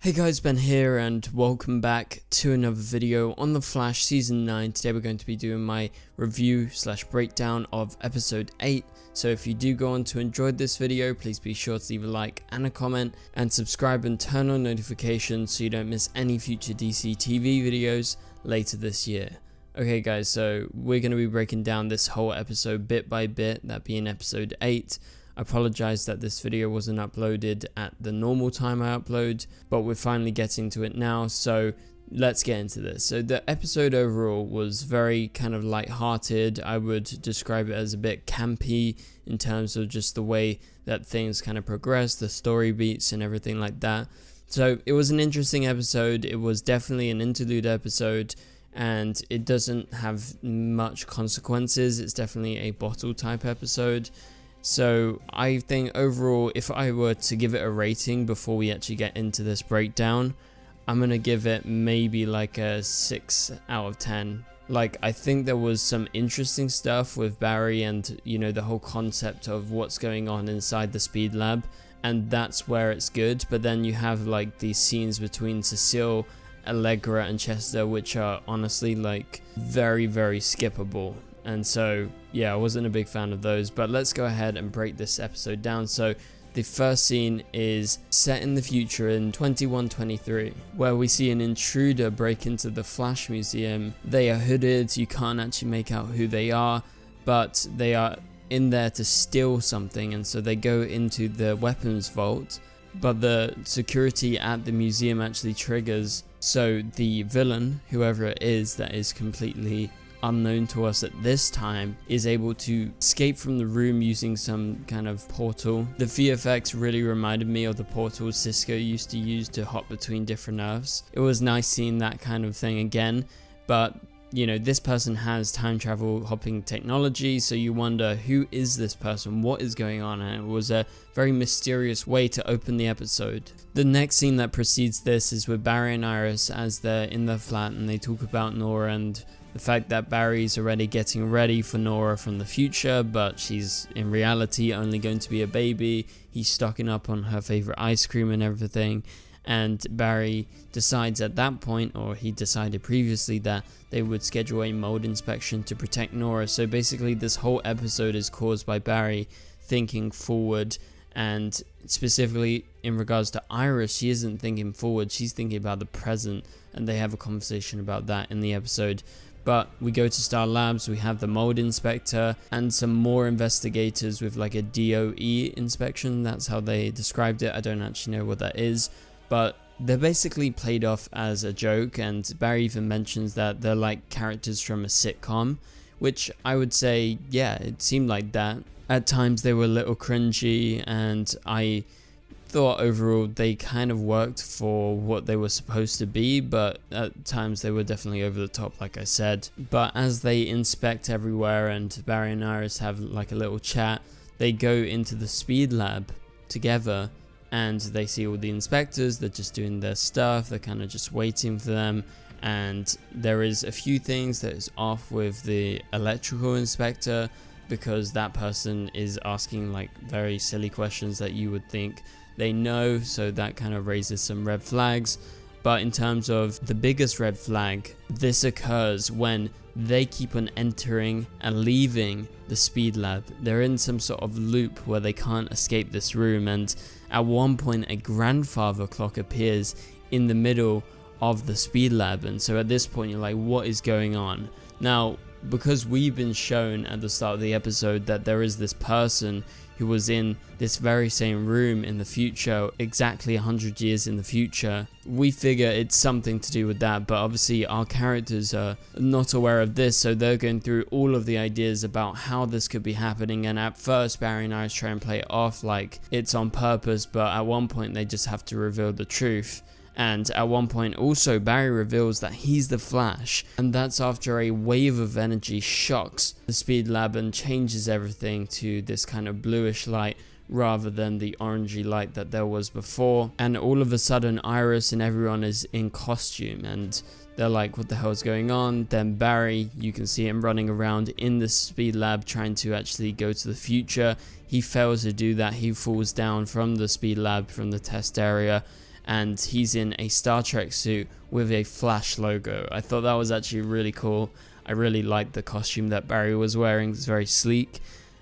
Hey guys, Ben here and welcome back to another video on The Flash Season 9. Today we're going to be doing my review / breakdown of episode 8. So if you do go on to enjoy this video, please be sure to leave a like and a comment and subscribe and turn on notifications so you don't miss any future DCTV videos later this year. Okay guys, so we're going to be breaking down this whole episode bit by bit, that being episode 8. I apologize that this video wasn't uploaded at the normal time I upload, but we're finally getting to it now, so let's get into this. So the episode overall was very kind of light-hearted. I would describe it as a bit campy in terms of just the way that things kind of progress, the story beats and everything like that. So it was an interesting episode. It was definitely an interlude episode, and it doesn't have much consequences. It's definitely a bottle type episode. So I think overall, if I were to give it a rating before we actually get into this breakdown, I'm going to give it maybe like a 6 out of 10. Like, I think there was some interesting stuff with Barry and, you know, the whole concept of what's going on inside the speed lab, and that's where it's good. But then you have like these scenes between Cecile, Allegra and Chester, which are honestly like very skippable. And so yeah, I wasn't a big fan of those, but let's go ahead and break this episode down. So the first scene is set in the future in 2123, where we see an intruder break into the Flash Museum. They are hooded, you can't actually make out who they are, but they are in there to steal something, and so they go into the weapons vault, but the security at the museum actually triggers, so the villain, whoever it is that is completely unknown to us at this time, is able to escape from the room using some kind of portal. The VFX really reminded me of the portals Cisco used to use to hop between different Earths. It was nice seeing that kind of thing again, but you know, this person has time travel hopping technology, so you wonder, who is this person, what is going on? And it was a very mysterious way to open the episode. The next scene that precedes this is with Barry and Iris as they're in their flat, and they talk about Nora and the fact that Barry's already getting ready for Nora from the future, but she's in reality only going to be a baby. He's stocking up on her favorite ice cream and everything. And Barry decides at that point, or he decided previously, that they would schedule a mold inspection to protect Nora. So basically this whole episode is caused by Barry thinking forward, and specifically in regards to Iris, she isn't thinking forward, she's thinking about the present, and they have a conversation about that in the episode. But we go to Star Labs, we have the mold inspector and some more investigators with like a DOE inspection. That's how they described it. I don't actually know what that is, but they're basically played off as a joke, and Barry even mentions that they're like characters from a sitcom, which I would say, yeah, it seemed like that. At times they were a little cringy, and I thought overall they kind of worked for what they were supposed to be, but at times they were definitely over the top, like I said. But as they inspect everywhere and Barry and Iris have like a little chat, they go into the speed lab together, and they see all the inspectors. They're just doing their stuff, they're kind of just waiting for them, and there is a few things that is off with the electrical inspector, because that person is asking like very silly questions that you would think they know, so that kind of raises some red flags. But in terms of the biggest red flag, this occurs when they keep on entering and leaving the speed lab. They're in some sort of loop where they can't escape this room, and at one point a grandfather clock appears in the middle of the speed lab, and so at this point you're like, what is going on? Now, because we've been shown at the start of the episode that there is this person who was in this very same room in the future, exactly 100 years in the future, we figure it's something to do with that. But obviously our characters are not aware of this, so they're going through all of the ideas about how this could be happening. And at first Barry and Iris try and play it off like it's on purpose, but at one point they just have to reveal the truth. And at one point also Barry reveals that he's the Flash, and that's after a wave of energy shocks the speed lab and changes everything to this kind of bluish light rather than the orangey light that there was before. And all of a sudden Iris and everyone is in costume, and they're like, what the hell is going on? Then Barry, you can see him running around in the speed lab trying to actually go to the future. He fails to do that. He falls down from the speed lab, from the test area, and he's in a Star Trek suit with a Flash logo. I thought that was actually really cool. I really liked the costume that Barry was wearing. It's very sleek,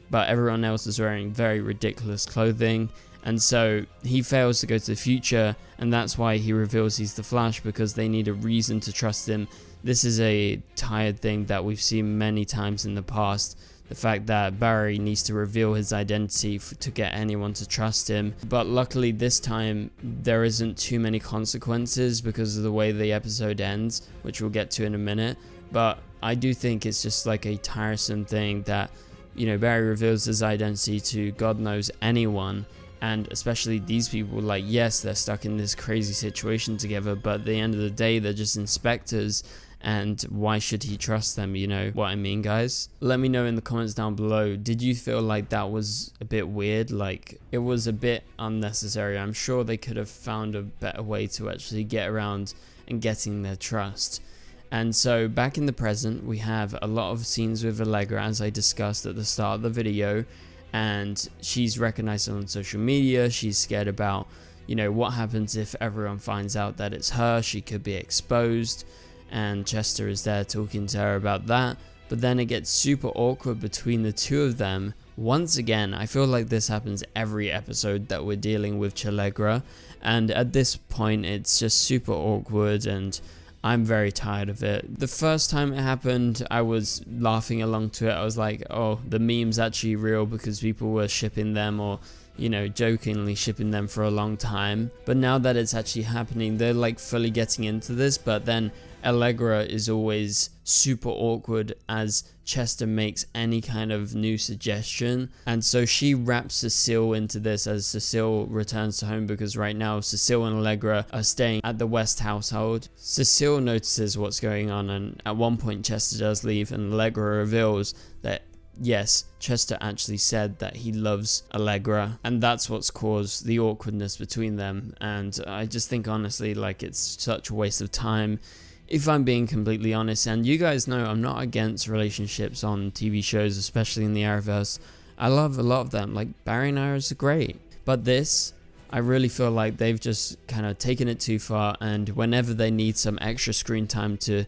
but everyone else is wearing very ridiculous clothing. And so he fails to go to the future, and that's why he reveals he's the Flash, because they need a reason to trust him. This is a tired thing that we've seen many times in the past. The fact that Barry needs to reveal his identity to get anyone to trust him. But luckily this time there isn't too many consequences because of the way the episode ends, which we'll get to in a minute. But I do think it's just like a tiresome thing that, you know, Barry reveals his identity to God knows anyone. And especially these people, like, yes, they're stuck in this crazy situation together, but at the end of the day, they're just inspectors. And why should he trust them? You know what I mean, guys? Let me know in the comments down below. Did you feel like that was a bit weird? Like, it was a bit unnecessary. I'm sure they could have found a better way to actually get around and getting their trust. And so back in the present, we have a lot of scenes with Allegra, as I discussed at the start of the video. And she's recognized on social media. She's scared about, you know, what happens if everyone finds out that it's her. She could be exposed. And Chester is there talking to her about that. But then it gets super awkward between the two of them. Once again, I feel like this happens every episode that we're dealing with Allegra. And at this point, it's just super awkward, and I'm very tired of it. The first time it happened, I was laughing along to it. I was like, oh, the meme's actually real, because people were shipping them, or, you know, jokingly shipping them for a long time. But now that it's actually happening, they're like fully getting into this. But then Allegra is always super awkward as Chester makes any kind of new suggestion, and so she wraps Cecile into this as Cecile returns to home, because right now Cecile and Allegra are staying at the West household. Cecile notices what's going on, and at one point Chester does leave, and Allegra reveals that yes, Chester actually said that he loves Allegra, and that's what's caused the awkwardness between them. And I just think, honestly, like, it's such a waste of time, if I'm being completely honest. And you guys know I'm not against relationships on TV shows, especially in the Arrowverse. I love a lot of them, like Barry and Iris are great. But this, I really feel like they've just kind of taken it too far, and whenever they need some extra screen time to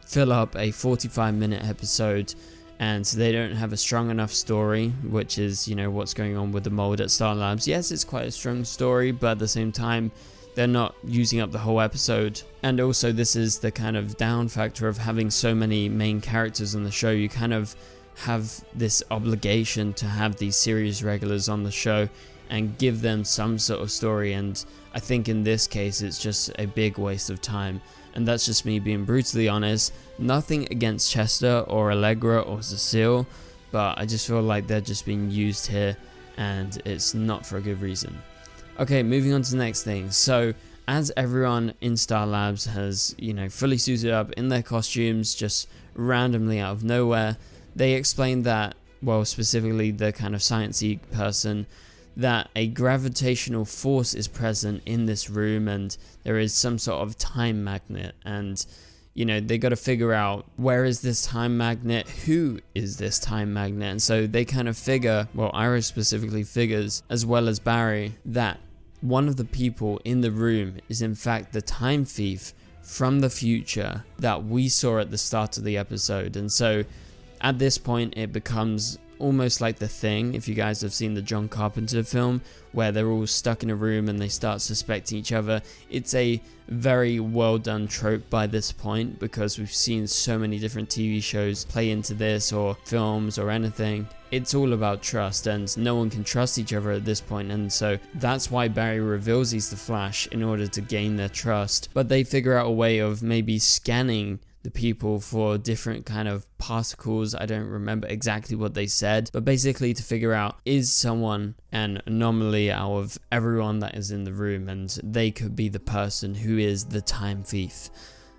fill up a 45-minute episode, and they don't have a strong enough story, which is, you know, what's going on with the mold at Star Labs. Yes, it's quite a strong story, but at the same time, they're not using up the whole episode. And also, this is the kind of down factor of having so many main characters on the show. You kind of have this obligation to have these series regulars on the show and give them some sort of story. And I think in this case, it's just a big waste of time. And that's just me being brutally honest. Nothing against Chester or Allegra or Cecile, but I just feel like they're just being used here, and it's not for a good reason. Okay, moving on to the next thing. So as everyone in Star Labs has, you know, fully suited up in their costumes, just randomly out of nowhere, they explain that, well, specifically the kind of sciencey person, that a gravitational force is present in this room, and there is some sort of time magnet, and, you know, they got to figure out, where is this time magnet, who is this time magnet? And so they kind of figure, well, Iris specifically figures, as well as Barry, that one of the people in the room is in fact the time thief from the future that we saw at the start of the episode. And so at this point, it becomes almost like The Thing, if you guys have seen the John Carpenter film, where they're all stuck in a room and they start suspecting each other. It's a very well done trope by this point, because we've seen so many different TV shows play into this, or films, or anything. It's all about trust, and no one can trust each other at this point, and so that's why Barry reveals he's the Flash, in order to gain their trust. But they figure out a way of maybe scanning the people for different kind of particles. I don't remember exactly what they said, but basically to figure out, is someone an anomaly out of everyone that is in the room, and they could be the person who is the time thief.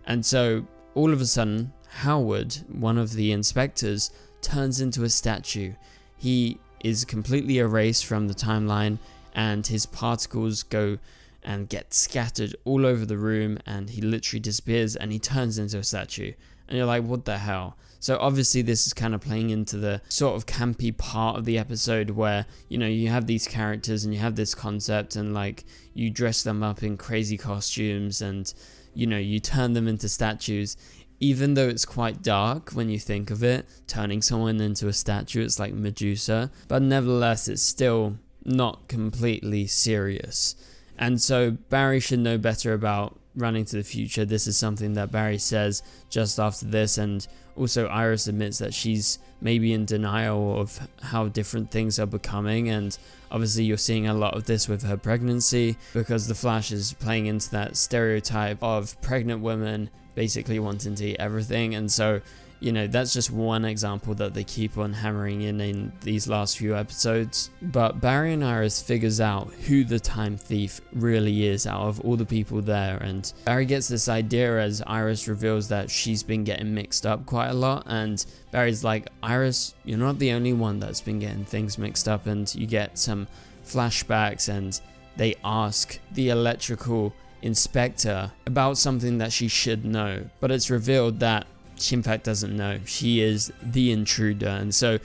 And so all of a sudden, Howard, one of the inspectors, turns into a statue. He is completely erased from the timeline, and his particles go and get scattered all over the room, and he literally disappears, and he turns into a statue. and you're like, what the hell? So obviously this is kind of playing into the sort of campy part of the episode where, you know, you have these characters and you have this concept and like you dress them up in crazy costumes and, you know, you turn them into statues. Even though it's quite dark when you think of it, turning someone into a statue, it's like Medusa, but nevertheless it's still not completely serious. And so Barry should know better about running to the future. This is something that Barry says just after this, and also Iris admits that she's maybe in denial of how different things are becoming, and obviously you're seeing a lot of this with her pregnancy because the Flash is playing into that stereotype of pregnant women basically wanting to eat everything. And so, you know, that's just one example that they keep on hammering in these last few episodes. But Barry and Iris figures out who the time thief really is out of all the people there, and Barry gets this idea as Iris reveals that she's been getting mixed up quite a lot, and Barry's like, Iris, you're not the only one that's been getting things mixed up. And you get some flashbacks and they ask the electrical inspector about something that she should know, but it's revealed that she in fact doesn't know. She is the intruder. And so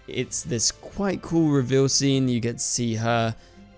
it's this quite cool reveal scene. You get to see her,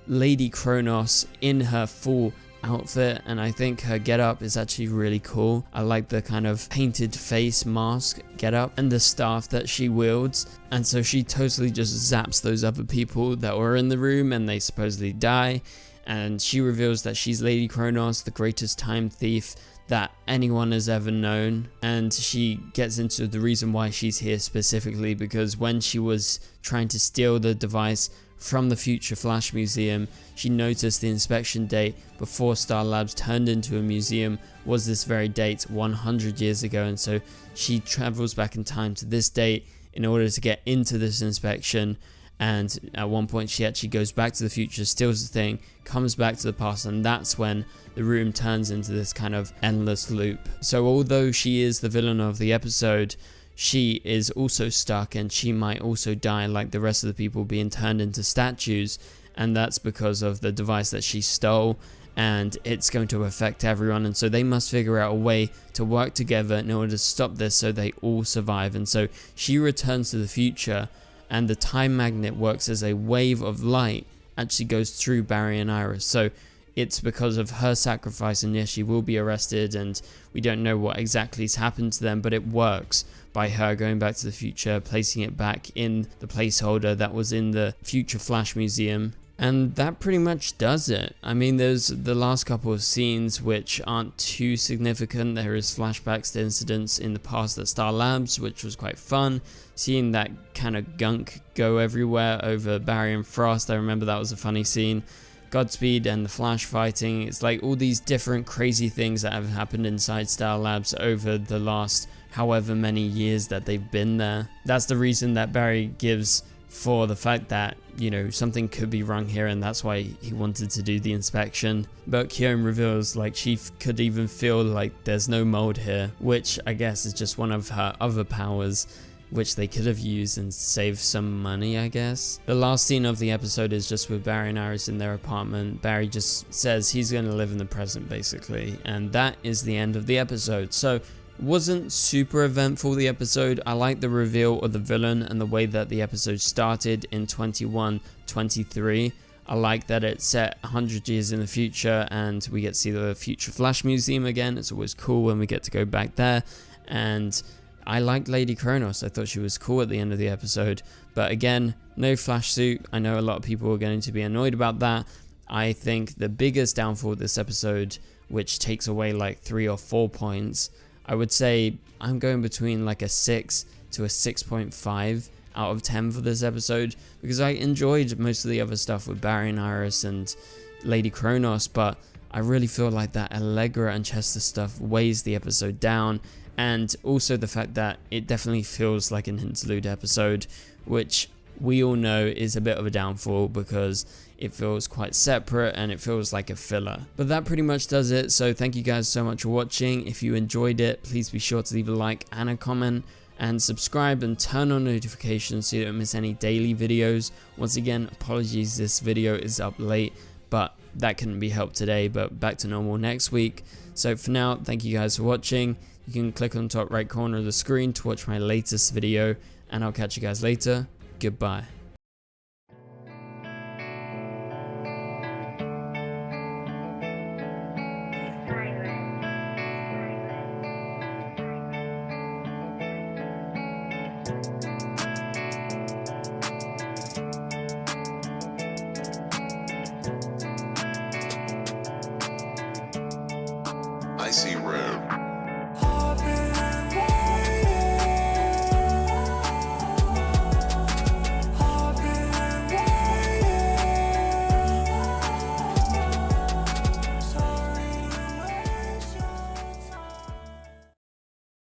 Lady Kronos, in her full outfit, and I think her getup is actually really cool. I like the kind of painted face mask getup and the staff that she wields. And so she totally just zaps those other people that were in the room and they supposedly die. And she reveals that she's Lady Kronos, the greatest time thief that anyone has ever known. And she gets into the reason why she's here specifically, because when she was trying to steal the device from the Future Flash Museum, she noticed the inspection date before Star Labs turned into a museum was this very date 100 years ago. And so she travels back in time to this date in order to get into this inspection. And at one point she actually goes back to the future, steals the thing, comes back to the past, and that's when the room turns into this kind of endless loop. So although she is the villain of the episode, she is also stuck, and she might also die like the rest of the people being turned into statues, and that's because of the device that she stole, and it's going to affect everyone. And so they must figure out a way to work together in order to stop this so they all survive. And so she returns to the future, and the time magnet works as a wave of light, actually goes through Barry and Iris. So it's because of her sacrifice, and yes, she will be arrested and we don't know what exactly has happened to them, but it works by her going back to the future, placing it back in the placeholder that was in the Future Flash Museum. And that pretty much does it. I mean, there's the last couple of scenes which aren't too significant. There is flashbacks to incidents in the past at Star Labs, which was quite fun. Seeing that kind of gunk go everywhere over Barry and Frost, I remember that was a funny scene. Godspeed and the Flash fighting. It's like all these different crazy things that have happened inside Star Labs over the last however many years that they've been there. That's the reason that Barry gives for the fact that, you know, something could be wrong here, and that's why he wanted to do the inspection. But Kyon reveals like she could even feel like there's no mold here, which I guess is just one of her other powers, which they could have used and saved some money, I guess. The last scene of the episode is just with Barry and Iris in their apartment. Barry just says he's going to live in the present, basically, and that is the end of the episode. So wasn't super eventful, the episode. I like the reveal of the villain and the way that the episode started in 2123. I like that it's set 100 years in the future and we get to see the Future Flash Museum again. It's always cool when we get to go back there. And I liked Lady Kronos. I thought she was cool at the end of the episode. But again, no Flash suit. I know a lot of people are going to be annoyed about that. I think the biggest downfall of this episode, which takes away like 3 or 4 points, I would say I'm going between like a 6 to a 6.5 out of 10 for this episode, because I enjoyed most of the other stuff with Barry and Iris and Lady Kronos, but I really feel like that Allegra and Chester stuff weighs the episode down, and also the fact that it definitely feels like an interlude episode, which we all know is a bit of a downfall because it feels quite separate and it feels like a filler. But that pretty much does it. So thank you guys so much for watching. If you enjoyed it, please be sure to leave a like and a comment, and subscribe and turn on notifications so you don't miss any daily videos. Once again, apologies, this video is up late, but that couldn't be helped today, but back to normal next week. So for now, thank you guys for watching. You can click on the top right corner of the screen to watch my latest video, and I'll catch you guys later. Goodbye. I see red.